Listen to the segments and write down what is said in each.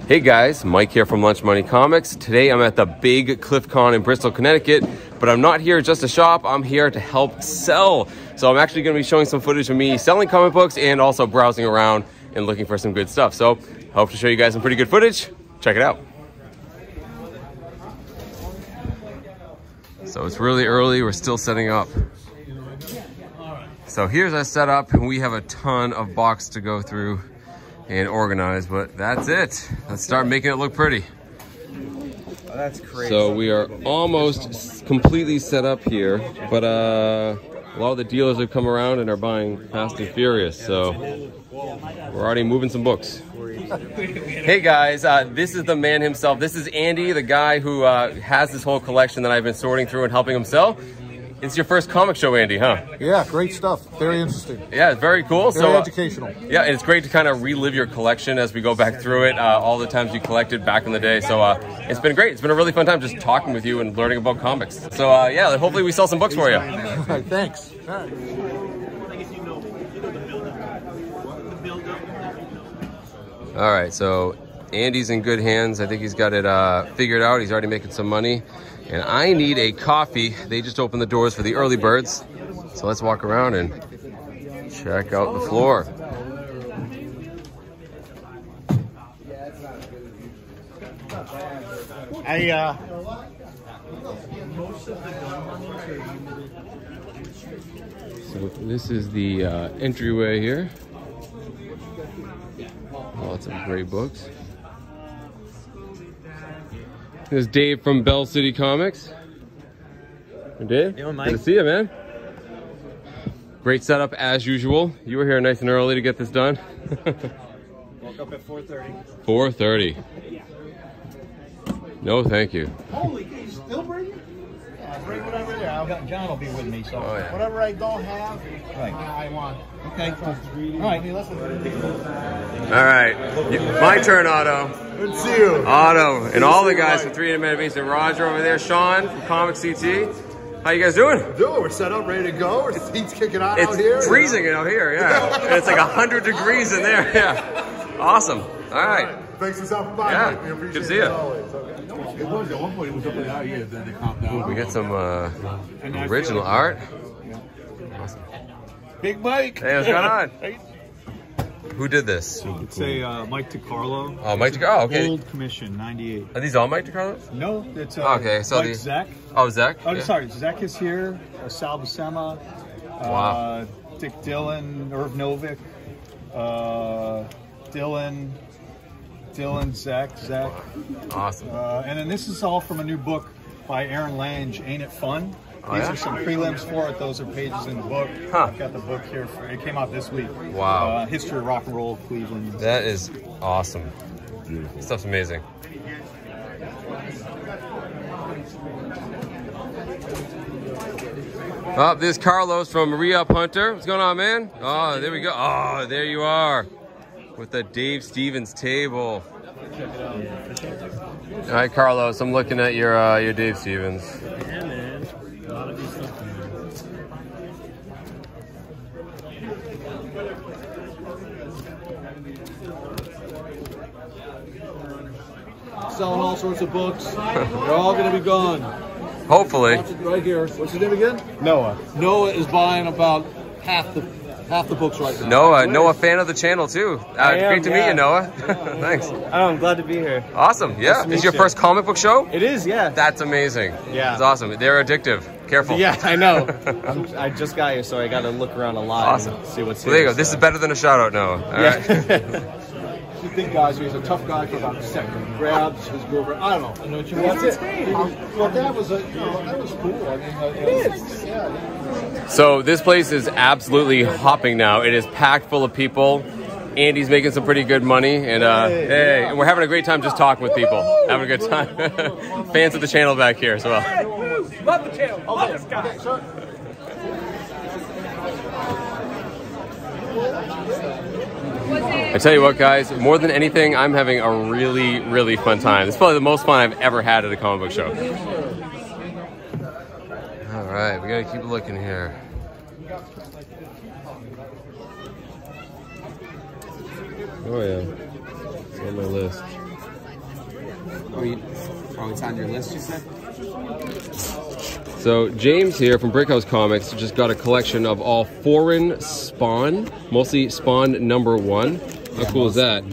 Hey guys, Mike here from Lunch Money Comics. Today I'm at the big CliffCon in Bristol, Connecticut, but I'm not here just to shop, I'm here to help sell. So I'm actually going to be showing some footage of me selling comic books and also browsing around and looking for some good stuff. So hope to show you guys some pretty good footage. Check it out. So it's really early, we're still setting up. So here's our setup, and we have a ton of box to go through and organize, but that's it. Let's start making it look pretty. Oh, that's crazy. So we are almost completely set up here, but a lot of the dealers have come around and are buying Fast and Furious, so we're already moving some books. Hey guys, this is the man himself. This is Andy, the guy who has this whole collection that I've been sorting through and helping him sell. It's your first comic show, Andy, huh? Yeah, great stuff. Very interesting. Yeah, it's very cool. Very educational. Yeah, and it's great to kind of relive your collection as we go back through it, all the times you collected back in the day. So it's been great. It's been a really fun time just talking with you and learning about comics. So yeah, hopefully we sell some books for you. All right, thanks. All right. All right, so Andy's in good hands. I think he's got it figured out. He's already making some money. And I need a coffee. They just opened the doors for the early birds. So let's walk around and check out the floor. So this is the entryway here. Lots of great books. This is Dave from Bell City Comics. Hey Dave, Yo, Mike. good to see you, man. Great setup as usual. You were here nice and early to get this done. Woke up at 4:30. 4:30. No, thank you. Holy, can you still bring it? Yeah, bring whatever there. John will be with me, so Oh, yeah. whatever I don't have, Right. I want. Okay. All right, listen. All right, my turn, Otto. Good to see you. Otto, and all the guys from 3 Minute Base, and Roger over there, Sean from Comic CT. How you guys doing? We're set up, ready to go. Our heat's kicking out out here. It's freezing out here, yeah. And it's like 100 degrees in there, yeah. Awesome. All right. Thanks for stopping by. Yeah, Mike. We appreciate good to see it you. as always. It was at one point. It was up and out. Yeah, then they calmed down. We got some original art. Awesome. Big Mike. Hey, what's going on? Who did this? It's a Mike DiCarlo. Oh, Mike DiCarlo. Oh, okay. Old commission, 98. Are these all Mike DiCarlo's? No, it's Okay, so Mike Zach. Oh, Zach? Oh, Yeah. sorry, Zach is here. Sal Buscema. Wow. Dick Dillon, Irv Novick. Dylan, Zach. Awesome. And then this is all from a new book by Aaron Lange, Ain't It Fun? These yeah? are some prelims for it. Those are pages in the book. Huh. I've got the book here. It came out this week. Wow. History of Rock and Roll of Cleveland. That is awesome. This stuff's amazing. Oh, this is Carlos from Re-Up Hunter. What's going on, man? Oh, there we go. Oh, there you are. With the Dave Stevens table. All right, Carlos, I'm looking at your Dave Stevens. Yeah, man. A lot of good stuff in there. Selling all sorts of books. They're all going to be gone. Hopefully. Right here. What's your name again? Noah. Noah is buying about half the books right now. Noah, fan of the channel too. Great to meet you, Noah. Thanks. Oh, I'm glad to be here. Awesome. Yeah. Is your first comic book show? It is, yeah. That's amazing. Yeah. It's awesome. They're addictive. Careful. Yeah, I know. I just got here, so I got to look around a lot. Awesome. And see what's Well, there you here, go. This so. is better than a shout out, Noah. All right. He's a big guy, so he's a tough guy for about a second. Grabs his girlfriend. I don't know. I know what you want. That's it. Well, that was cool. I mean, it is. Yeah. So this place is absolutely hopping now. It is packed full of people. Andy's making some pretty good money, and hey, and we're having a great time just talking with people. Having a good time. Fans of the channel back here as well. Love the channel. Love this guy. Okay, sure. I tell you what, guys, more than anything, I'm having a really, really fun time. It's probably the most fun I've ever had at a comic book show. All right, we gotta keep looking here. Oh yeah, it's on my list. Oh, it's on your list, you said? So James here from Brickhouse Comics just got a collection of all foreign Spawn, mostly Spawn #1. How cool is that?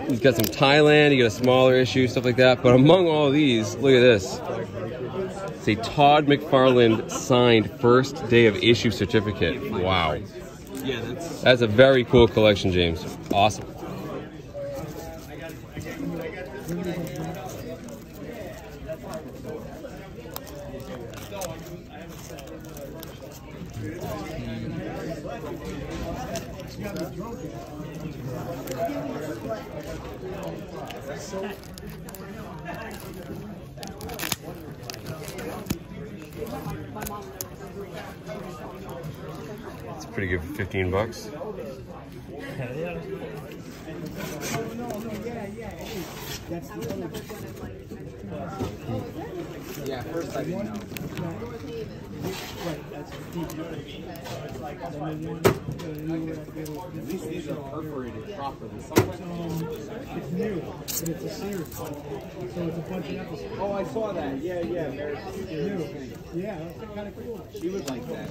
He's got some Thailand, you got a smaller issue, stuff like that. But among all these, look at this. It's a Todd McFarlane signed first day of issue certificate. Wow. Yeah, That's a very cool collection, James. Awesome. It's pretty good for 15 bucks. Yeah, first I didn't know. At least these are perforated properly. It's new, but it's a series. So it's a bunch of episodes. Oh, I saw that. Yeah, yeah. New. Yeah, that's kind of cool. She would like that.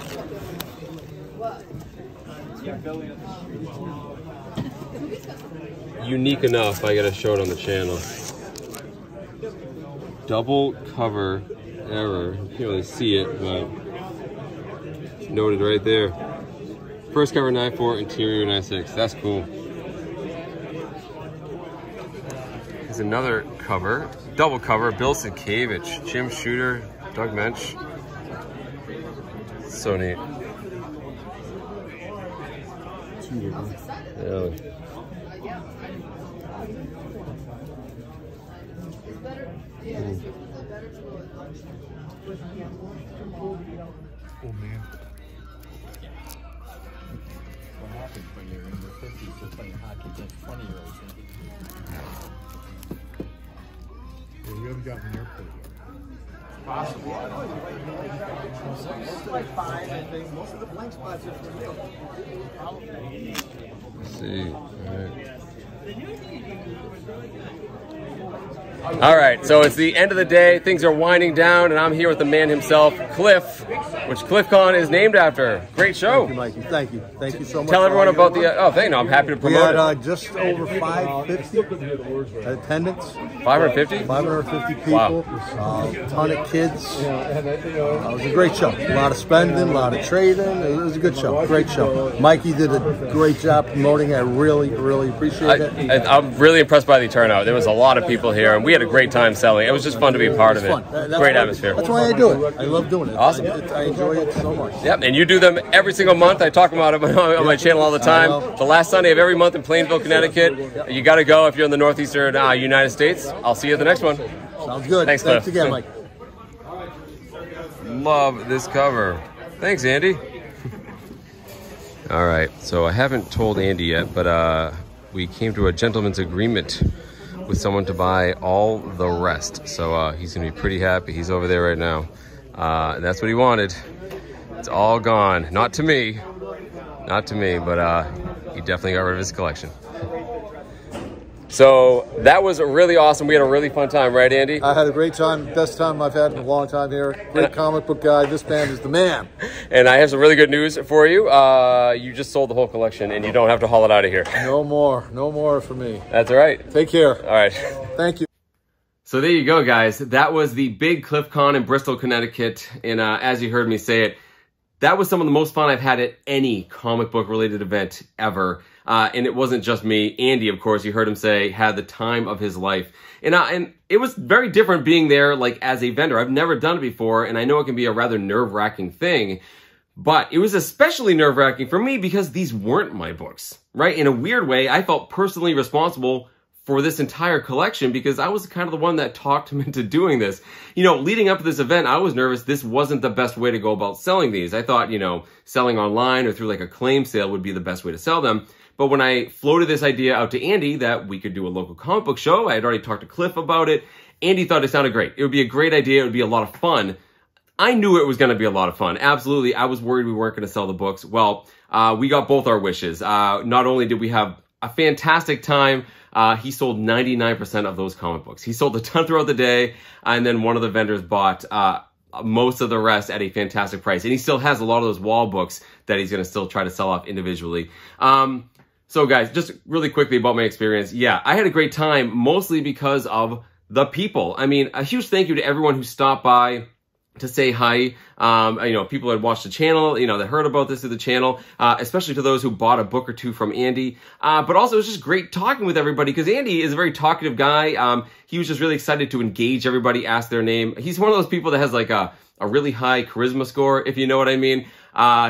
Yeah, Billy. Unique enough, I gotta show it on the channel. Double cover error. You can't really see it, but noted right there. First cover 9.4, interior 9.6. That's cool. There's another cover, double cover. Bill Sienkiewicz, Jim Shooter, Doug Mensch. So neat. Yeah. Oh man. What happens when you're in your 50s to playing hockey against 20-year-olds? Yeah, you haven't gotten an airport yet. Possible. Most like 5, I think. Most of the blank spots are for you. Let's see. All right, so it's the end of the day. Things are winding down, and I'm here with the man himself, Cliff, which CliffCon is named after. Great show. Thank you, Mikey. Thank you. Thank you so much. Tell everyone about the. Thank you. I'm happy to We promote had it. just over 550 attendance. 550? 550 people. Wow. A ton of kids. It was a great show. A lot of spending, a lot of trading. It was a good show. Great show. Mikey did a great job promoting it. I really, really appreciate it. I'm really impressed by the turnout. There was a lot of people here, and we had a great time selling. It was just fun to be a part of it. Great atmosphere. That's why I do it. I love doing it. Awesome. I enjoy it so much. Yep, and you do them every single month. I talk about it on my channel all the time. The last Sunday of every month in Plainville, Connecticut. You got to go if you're in the northeastern United States. I'll see you at the next one. Sounds good. Thanks, Cliff. Thanks again, Mike. Love this cover. Thanks, Andy. All right, so I haven't told Andy yet, but we came to a gentleman's agreement with someone to buy all the rest. So he's gonna be pretty happy. He's over there right now. And that's what he wanted. It's all gone. Not to me, but he definitely got rid of his collection. So that was really awesome. We had a really fun time, right, Andy? I had a great time. Best time I've had in a long time here. Great comic book guy. This man is the man. And I have some really good news for you. You just sold the whole collection, and you don't have to haul it out of here. No more. No more for me. That's all right. Take care. All right. Thank you. So there you go, guys. That was the big CliffCon in Bristol, Connecticut. And as you heard me say it, that was some of the most fun I've had at any comic book related event ever. And it wasn't just me. Andy, of course, you heard him say, had the time of his life. And it was very different being there, like, as a vendor. I've never done it before, and I know it can be a rather nerve-wracking thing. But it was especially nerve-wracking for me because these weren't my books, right? In a weird way, I felt personally responsible for this entire collection because I was kind of the one that talked him into doing this. You know, leading up to this event, I was nervous this wasn't the best way to go about selling these. I thought, you know, selling online or through like a claim sale would be the best way to sell them. But when I floated this idea out to Andy that we could do a local comic book show, I had already talked to Cliff about it. Andy thought it sounded great. It would be a great idea. It would be a lot of fun. I knew it was going to be a lot of fun. Absolutely. I was worried we weren't going to sell the books. Well, we got both our wishes. Not only did we have a fantastic time, he sold 99% of those comic books. He sold a ton throughout the day, and then one of the vendors bought most of the rest at a fantastic price. And he still has a lot of those wall books that he's going to still try to sell off individually. So guys, just really quickly about my experience. Yeah, I had a great time, mostly because of the people. I mean, a huge thank you to everyone who stopped by to say hi. You know, people that watched the channel, you know, that heard about this through the channel, especially to those who bought a book or two from Andy. But also, it was just great talking with everybody, because Andy is a very talkative guy. He was just really excited to engage everybody, ask their name. He's one of those people that has like a really high charisma score, if you know what I mean.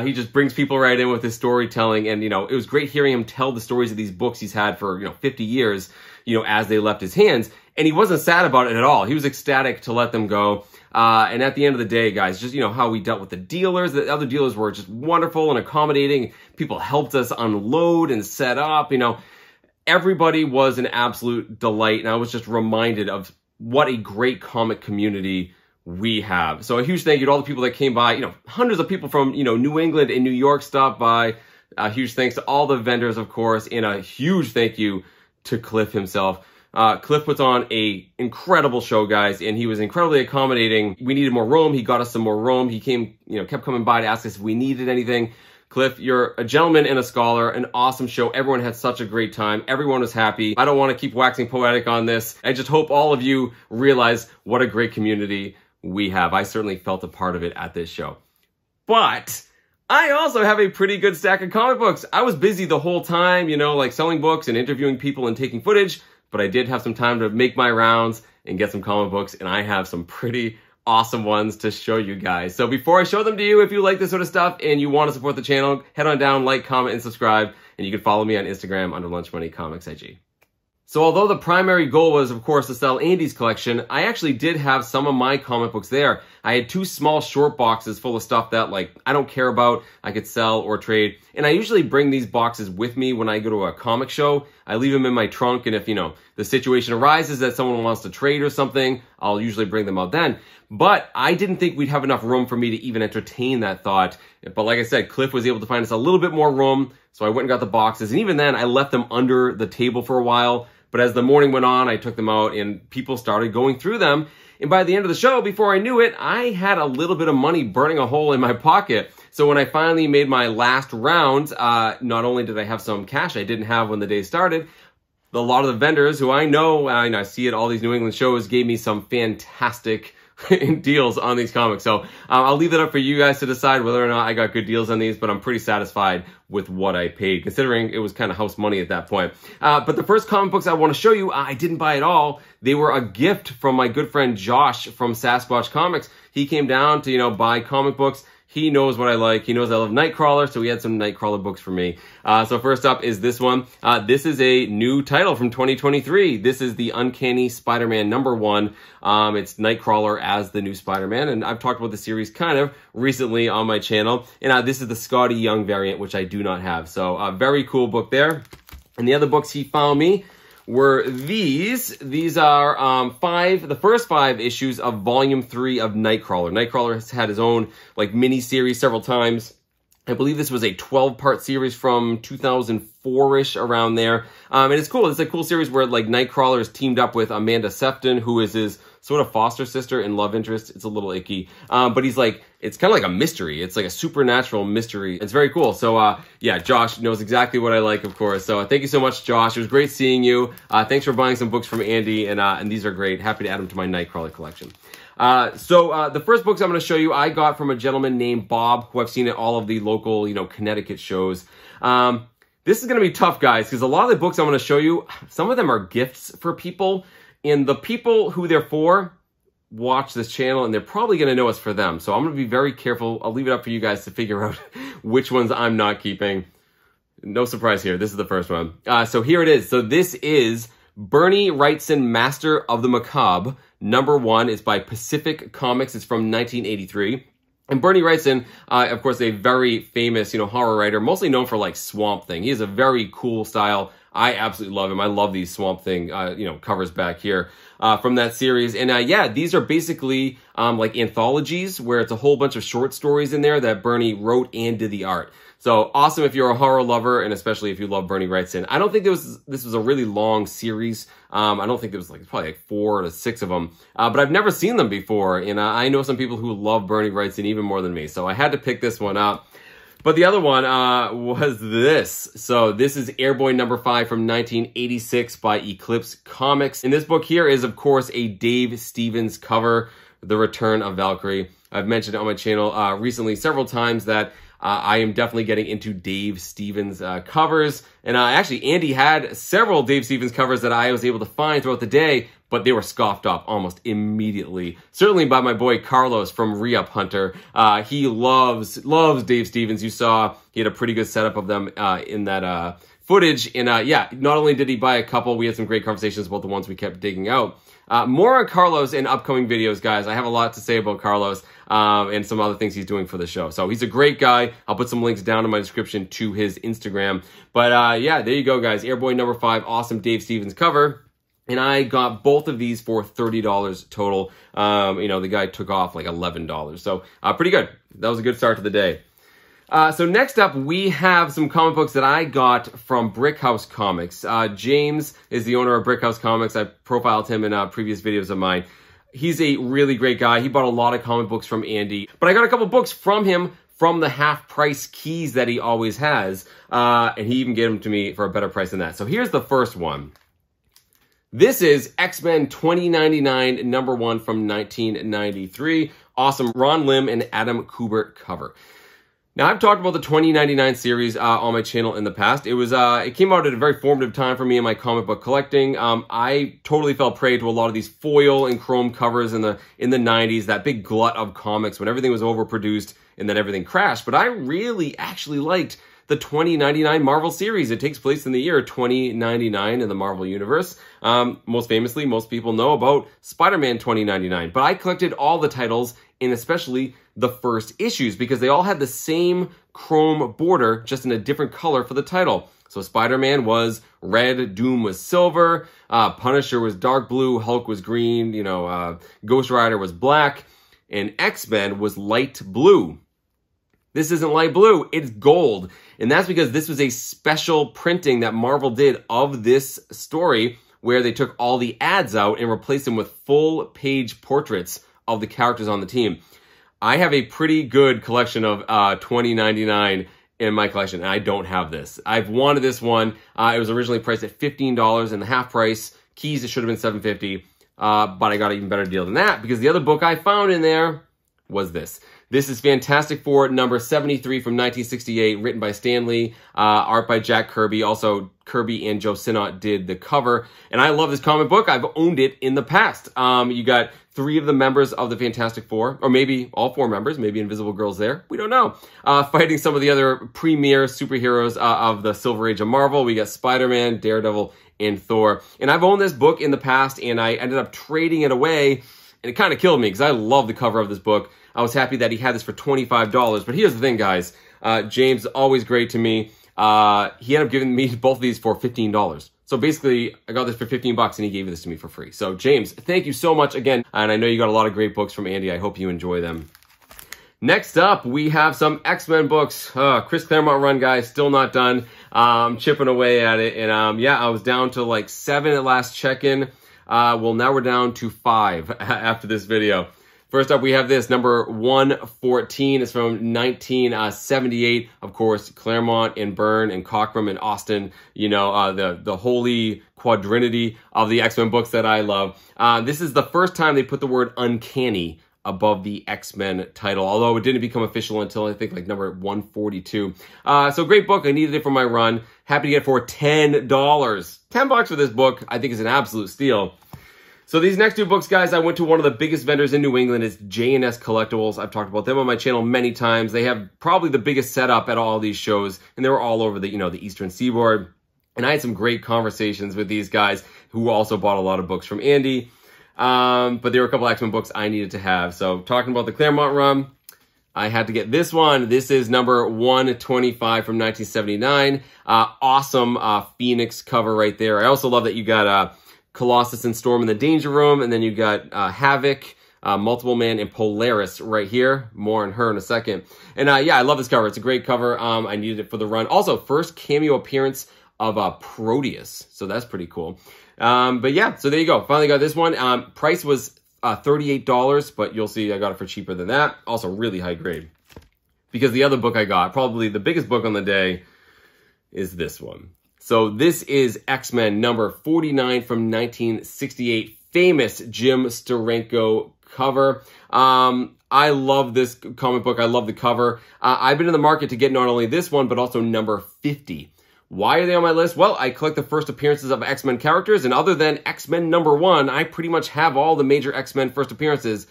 He just brings people right in with his storytelling, and, you know, it was great hearing him tell the stories of these books he's had for, you know, 50 years, you know, as they left his hands. And he wasn't sad about it at all. He was ecstatic to let them go. And at the end of the day, guys, just, you know, how we dealt with the dealers. The other dealers were just wonderful and accommodating. People helped us unload and set up. You know, everybody was an absolute delight. And I was just reminded of what a great comic community we have. So a huge thank you to all the people that came by. You know, hundreds of people from, you know, New England and New York stopped by. A huge thanks to all the vendors, of course, and a huge thank you to Cliff himself. Cliff puts on a incredible show, guys, and he was incredibly accommodating. We needed more room. He got us some more room. He came, you know, kept coming by to ask us if we needed anything. Cliff, you're a gentleman and a scholar, an awesome show. Everyone had such a great time. Everyone was happy. I don't want to keep waxing poetic on this. I just hope all of you realize what a great community we have. I certainly felt a part of it at this show. But I also have a pretty good stack of comic books. I was busy the whole time, you know, like selling books and interviewing people and taking footage. But I did have some time to make my rounds and get some comic books, and I have some pretty awesome ones to show you guys. So before I show them to you, if you like this sort of stuff and you want to support the channel, head on down, like, comment, and subscribe. And you can follow me on Instagram under Lunch Money Comics IG. So although the primary goal was, of course, to sell Andy's collection, I actually did have some of my comic books there. I had 2 small short boxes full of stuff that, like, I don't care about, I could sell or trade. And I usually bring these boxes with me when I go to a comic show. I leave them in my trunk, and if, you know, the situation arises that someone wants to trade or something, I'll usually bring them out then. But I didn't think we'd have enough room for me to even entertain that thought. But like I said, Cliff was able to find us a little bit more room, so I went and got the boxes. And even then, I left them under the table for a while. But as the morning went on, I took them out and people started going through them. And by the end of the show, before I knew it, I had a little bit of money burning a hole in my pocket. So when I finally made my last round, not only did I have some cash I didn't have when the day started, a lot of the vendors who I know, I see at all these New England shows, gave me some fantastic deals on these comics. So I'll leave that up for you guys to decide whether or not I got good deals on these, but I'm pretty satisfied with what I paid, considering it was kind of house money at that point. But the first comic books I want to show you, I didn't buy at all. They were a gift from my good friend Josh from Sasquatch Comics. He came down to, you know, buy comic books. He knows what I like. He knows I love Nightcrawler, so he had some Nightcrawler books for me. So first up is this one. This is a new title from 2023. This is the Uncanny Spider-Man #1. It's Nightcrawler as the new Spider-Man, and I've talked about the series kind of recently on my channel. And this is the Scotty Young variant, which I do not have. So a very cool book there. And the other books he found me were these. These are the first 5 issues of Volume 3 of Nightcrawler. Nightcrawler has had his own like mini series several times. I believe this was a 12-part series from 2004-ish, around there. And it's cool. It's a cool series where like Nightcrawler is teamed up with Amanda Sefton, who is his sort of foster sister and love interest. It's a little icky. But he's like, it's kind of like a mystery. It's like a supernatural mystery. It's very cool. So yeah, Josh knows exactly what I like, of course. So thank you so much, Josh. It was great seeing you. Thanks for buying some books from Andy, and these are great. Happy to add them to my Nightcrawler collection. So the first books I'm going to show you, I got from a gentleman named Bob, who I've seen at all of the local, you know, Connecticut shows. This is going to be tough, guys, because a lot of the books I'm going to show you, some of them are gifts for people, and the people who they're for watch this channel, and they're probably going to know it's for them. So I'm going to be very careful. I'll leave it up for you guys to figure out which ones I'm not keeping. No surprise here. This is the first one. So here it is. So this is Bernie Wrightson, Master of the Macabre, #1. It's by Pacific Comics. It's from 1983. And Bernie Wrightson, of course, a very famous, you know, horror writer, mostly known for like Swamp Thing. He has a very cool style. I absolutely love him. I love these Swamp Thing, covers back here from that series. And yeah, these are basically like anthologies where it's a whole bunch of short stories in there that Bernie wrote and did the art. So awesome if you're a horror lover, and especially if you love Bernie Wrightson. I don't think this was a really long series. I don't think there was probably like 4 to 6 of them. But I've never seen them before, and I know some people who love Bernie Wrightson even more than me. So I had to pick this one up. But the other one was this. So this is Airboy number 5 from 1986 by Eclipse Comics. And this book here is, of course, a Dave Stevens cover, The Return of Valkyrie. I've mentioned on my channel recently several times that I am definitely getting into Dave Stevens covers. And actually, Andy had several Dave Stevens covers that I was able to find throughout the day, but they were scoffed up almost immediately. Certainly by my boy Carlos from Re-Up Hunter. He loves Dave Stevens. You saw he had a pretty good setup of them in that footage. And yeah, not only did he buy a couple, we had some great conversations about the ones we kept digging out. More on Carlos in upcoming videos, guys. I have a lot to say about Carlos and some other things he's doing for the show. So he's a great guy. I'll put some links down in my description to his Instagram. But yeah, there you go, guys. Airboy number 5, awesome Dave Stevens cover. And I got both of these for $30 total. The guy took off like $11. So pretty good. That was a good start to the day. So next up, we have some comic books that I got from Brickhouse Comics. James is the owner of Brickhouse Comics. I profiled him in previous videos of mine. He's a really great guy. He bought a lot of comic books from Andy. But I got a couple books from him from the half-price keys that he always has. And he even gave them to me for a better price than that. So here's the first one. This is X-Men 2099 number 1 from 1993. Awesome Ron Lim and Adam Kubert cover. Now, I've talked about the 2099 series on my channel in the past. It came out at a very formative time for me in my comic book collecting. I totally fell prey to a lot of these foil and chrome covers in the 90s, that big glut of comics when everything was overproduced and then everything crashed. But I really actually liked the 2099 Marvel series. It takes place in the year 2099 in the Marvel Universe. Most famously, most people know about Spider-Man 2099. But I collected all the titles, and especially the first issues, because they all had the same chrome border, just in a different color for the title. So Spider-Man was red, Doom was silver, Punisher was dark blue, Hulk was green, Ghost Rider was black, and X-Men was light blue. This isn't light blue, it's gold. And that's because this was a special printing that Marvel did of this story, where they took all the ads out and replaced them with full-page portraits of the characters on the team. I have a pretty good collection of 2099 in my collection, and I don't have this. I've wanted this one. It was originally priced at $15 in the half price. Keys, it should have been $7.50, but I got an even better deal than that, because the other book I found in there was this. This is Fantastic Four number 73 from 1968, written by Stan Lee, art by Jack Kirby. Also, Kirby and Joe Sinnott did the cover. And I love this comic book. I've owned it in the past. You got 3 of the members of the Fantastic Four, or maybe all 4 members, maybe Invisible Girl's there. We don't know. Fighting some of the other premier superheroes of the Silver Age of Marvel. We got Spider-Man, Daredevil, and Thor. And I've owned this book in the past, and I ended up trading it away. And it kind of killed me, because I love the cover of this book. I was happy that he had this for $25. But here's the thing, guys. James, always great to me. He ended up giving me both of these for $15. So basically, I got this for 15 bucks and he gave this to me for free. So James, thank you so much again. And I know you got a lot of great books from Andy. I hope you enjoy them. Next up, we have some X-Men books. Chris Claremont run, guys, still not done. I'm chipping away at it. And yeah, I was down to like 7 at last check-in. Well, now we're down to 5 after this video. First up, we have this, number 114. It's from 1978. Of course, Claremont and Byrne and Cockrum and Austin, the holy quadrinity of the X-Men books that I love. This is the first time they put the word uncanny above the X-Men title, although it didn't become official until I think like number 142. So great book. I needed it for my run. Happy to get it for $10. $10 for this book, I think, is an absolute steal. So these next 2 books, guys, I went to one of the biggest vendors in New England. It's J&S Collectibles. I've talked about them on my channel many times. They have probably the biggest setup at all these shows, and they were all over the, the Eastern Seaboard. And I had some great conversations with these guys who also bought a lot of books from Andy. But there were a couple X-Men books I needed to have. So talking about the Claremont run, I had to get this one. This is number 125 from 1979. Awesome Phoenix cover right there. I also love that you got Colossus and Storm in the Danger Room, and then you got Havoc, Multiple Man, and Polaris right here. More on her in a second. And yeah, I love this cover. It's a great cover. I needed it for the run. Also, first cameo appearance of Proteus. So that's pretty cool. But yeah, so there you go. Finally got this one. Price was $38, but you'll see I got it for cheaper than that. Also really high grade. Because the other book I got, probably the biggest book on the day, is this one. So this is X-Men number 49 from 1968. Famous Jim Steranko cover. I love this comic book. I love the cover. I've been in the market to get not only this one, but also number 50. Why are they on my list? Well, I collect the first appearances of X-Men characters, and other than X-Men number 1, I pretty much have all the major X-Men first appearances,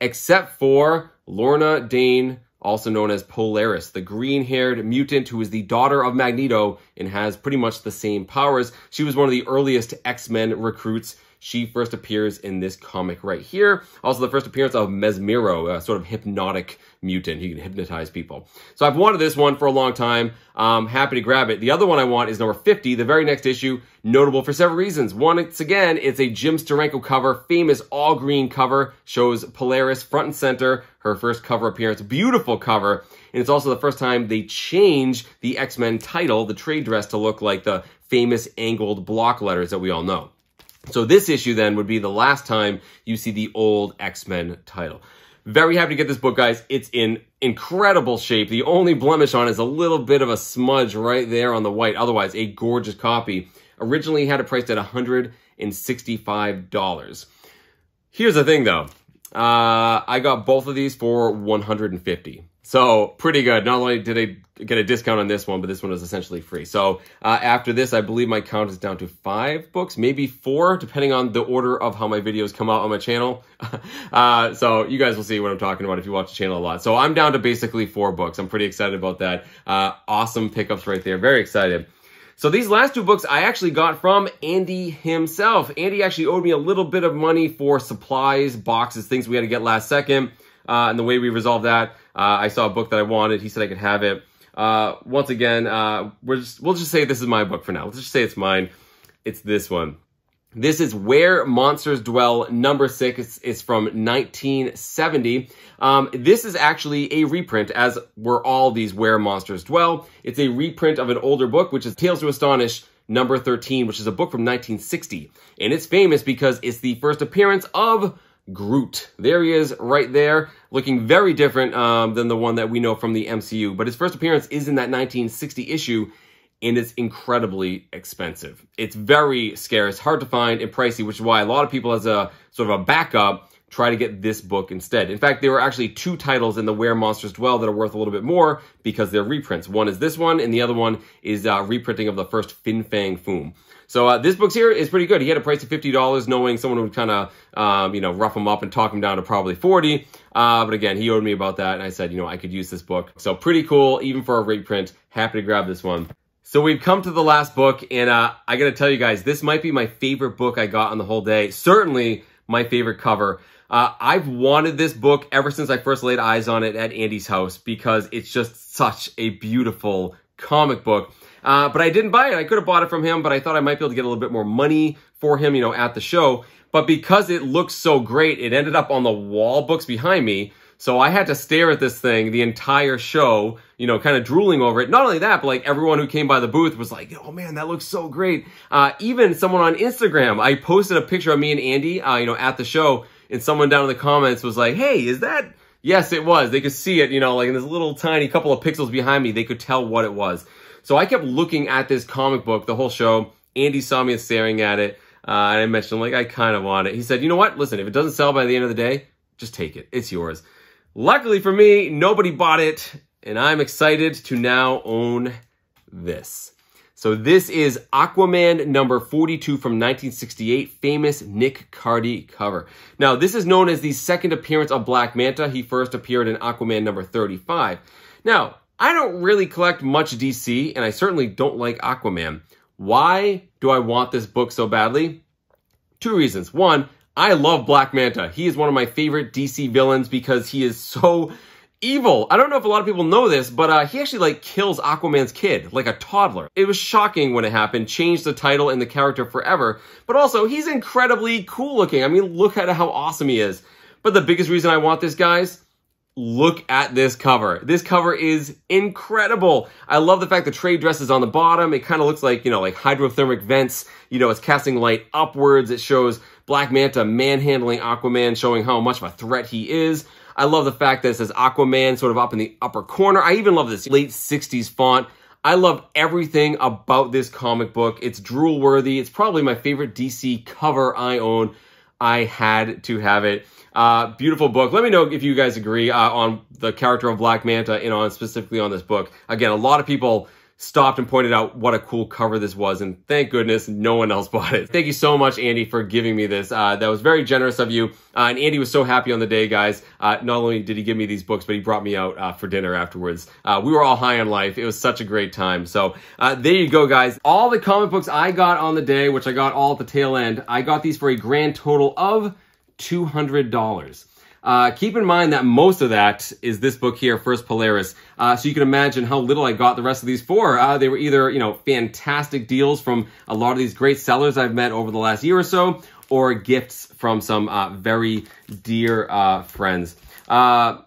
except for Lorna Dane, also known as Polaris, the green-haired mutant who is the daughter of Magneto and has pretty much the same powers. She was one of the earliest X-Men recruits. She first appears in this comic right here. Also, the first appearance of Mesmero, a sort of hypnotic mutant. He can hypnotize people. So I've wanted this one for a long time. Happy to grab it. The other one I want is number 50, the very next issue, notable for several reasons. One, it's a Jim Steranko cover, famous all-green cover, shows Polaris front and center, her first cover appearance. Beautiful cover. And it's also the first time they changed the X-Men title, the trade dress, to look like the famous angled block letters that we all know. So this issue then would be the last time you see the old X-Men title. Very happy to get this book, guys. It's in incredible shape. The only blemish on it is a little bit of a smudge right there on the white. Otherwise, a gorgeous copy. Originally had it priced at $165. Here's the thing, though. I got both of these for $150. So pretty good. Not only did I get a discount on this one, but this one is essentially free. So after this, I believe my count is down to 5 books, maybe 4, depending on the order of how my videos come out on my channel. So you guys will see what I'm talking about if you watch the channel a lot. So I'm down to basically 4 books. I'm pretty excited about that. Awesome pickups right there. Very excited. So these last 2 books I actually got from Andy himself. Andy actually owed me a little bit of money for supplies, boxes, things we had to get last second. And the way we resolved that, I saw a book that I wanted. He said I could have it. Once again, we'll just say this is my book for now. Let's just say it's mine. It's this one. This is Where Monsters Dwell, number 6. It's from 1970. This is actually a reprint, as were all these Where Monsters Dwell. It's a reprint of an older book, which is Tales to Astonish, number 13, which is a book from 1960. And it's famous because it's the first appearance of Groot. There he is right there, looking very different than the one that we know from the MCU. But his first appearance is in that 1960 issue, and it's incredibly expensive. It's very scarce, hard to find, and pricey, which is why a lot of people, as a sort of a backup, try to get this book instead. In fact, there were actually 2 titles in the Where Monsters Dwell that are worth a little bit more because they're reprints. One is this one, and the other one is reprinting of the first Fin Fang Foom. So this book's here is pretty good. He had a price of $50, knowing someone would kind of, rough him up and talk him down to probably $40. But again, he owed me about that, and I said, I could use this book. So pretty cool, even for a reprint. Happy to grab this one. So we've come to the last book, and I got to tell you guys, this might be my favorite book I got on the whole day. Certainly my favorite cover. I've wanted this book ever since I first laid eyes on it at Andy's house because it's just such a beautiful comic book. But I didn't buy it. I could have bought it from him, but I thought I might be able to get a little bit more money for him, at the show. But because it looks so great, it ended up on the wall books behind me. So I had to stare at this thing the entire show, kind of drooling over it. Not only that, but like everyone who came by the booth was like, oh man, that looks so great. Even someone on Instagram, I posted a picture of me and Andy, at the show, and someone down in the comments was like, hey, is that... Yes, it was. They could see it, like in this little tiny couple of pixels behind me, they could tell what it was. So I kept looking at this comic book the whole show. Andy saw me staring at it, and I mentioned, I kind of want it. He said, you know what? Listen, if it doesn't sell by the end of the day, just take it. It's yours. Luckily for me, nobody bought it, and I'm excited to now own this. So this is Aquaman number 42 from 1968, famous Nick Cardy cover. Now, this is known as the second appearance of Black Manta. He first appeared in Aquaman number 35. Now, I don't really collect much DC, and I certainly don't like Aquaman. Why do I want this book so badly? 2 reasons. One, I love Black Manta. He is one of my favorite DC villains because he is so evil. I don't know if a lot of people know this, but he actually like kills Aquaman's kid, like a toddler. It was shocking when it happened, changed the title and the character forever, but also he's incredibly cool looking. I mean, look at how awesome he is. But the biggest reason I want this, guys, look at this cover. This cover is incredible. I love the fact the trade dress is on the bottom. It kind of looks like, you know, like hydrothermic vents. You know, it's casting light upwards. It shows Black Manta manhandling Aquaman, showing how much of a threat he is. I love the fact that it says Aquaman sort of up in the upper corner. I even love this late 60s font. I love everything about this comic book. It's drool-worthy. It's probably my favorite DC cover I own. I had to have it. Beautiful book. Let me know if you guys agree on the character of Black Manta and on specifically on this book. Again, a lot of people stopped and pointed out what a cool cover this was, and thank goodness no one else bought it. Thank you so much, Andy, for giving me this. That was very generous of you, and Andy was so happy on the day, guys. Not only did he give me these books, but he brought me out for dinner afterwards. We were all high on life. It was such a great time. So there you go, guys. All the comic books I got on the day, which I got all at the tail end, I got these for a grand total of $200. Keep in mind that most of that is this book here, First Polaris. So you can imagine how little I got the rest of these for. They were either, you know, fantastic deals from a lot of these great sellers I've met over the last year or so, or gifts from some very dear friends.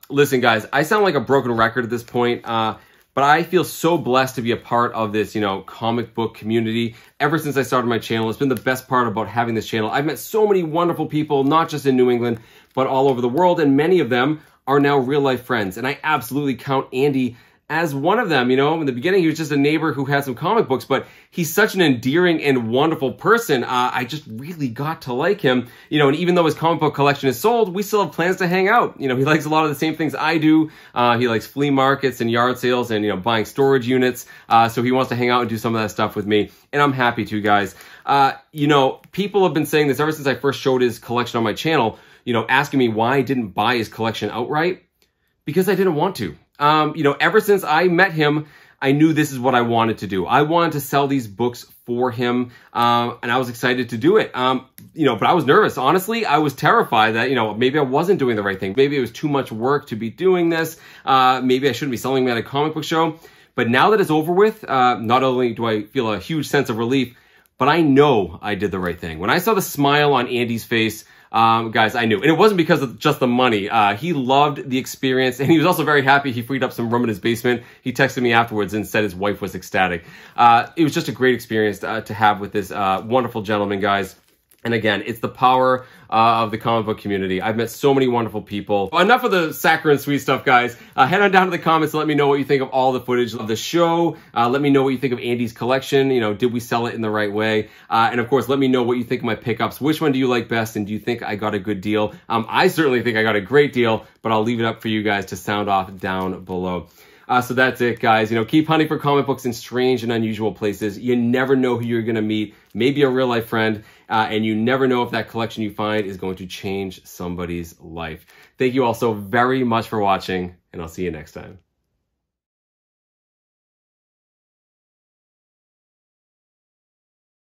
Listen, guys, I sound like a broken record at this point, but I feel so blessed to be a part of this, you know, comic book community. Ever since I started my channel, it's been the best part about having this channel. I've met so many wonderful people, not just in New England, but all over the world, and many of them are now real-life friends. And I absolutely count Andy as one of them. You know, in the beginning, he was just a neighbor who had some comic books, but he's such an endearing and wonderful person. I just really got to like him. You know, and even though his comic book collection is sold, we still have plans to hang out. You know, he likes a lot of the same things I do. He likes flea markets and yard sales and, you know, buying storage units. So he wants to hang out and do some of that stuff with me. And I'm happy to, guys. You know, people have been saying this ever since I first showed his collection on my channel, you know, asking me why I didn't buy his collection outright. Because I didn't want to. You know, ever since I met him, I knew this is what I wanted to do. I wanted to sell these books for him, and I was excited to do it. You know, but I was nervous. Honestly, I was terrified that, you know, maybe I wasn't doing the right thing. Maybe it was too much work to be doing this. Maybe I shouldn't be selling them at a comic book show. But now that it's over with, not only do I feel a huge sense of relief, but I know I did the right thing. When I saw the smile on Andy's face, guys, I knew. And it wasn't because of just the money. He loved the experience, and he was also very happy he freed up some room in his basement. He texted me afterwards and said his wife was ecstatic. It was just a great experience to have with this wonderful gentleman, guys. And again, it's the power of the comic book community. I've met so many wonderful people. Enough of the saccharine sweet stuff, guys. Head on down to the comments and let me know what you think of all the footage of the show. Let me know what you think of Andy's collection. You know, did we sell it in the right way? And of course, let me know what you think of my pickups. Which one do you like best, and do you think I got a good deal? I certainly think I got a great deal, but I'll leave it up for you guys to sound off down below. So that's it, guys. You know, keep hunting for comic books in strange and unusual places. You never know who you're going to meet. Maybe a real-life friend. And you never know if that collection you find is going to change somebody's life. Thank you all so very much for watching, and I'll see you next time.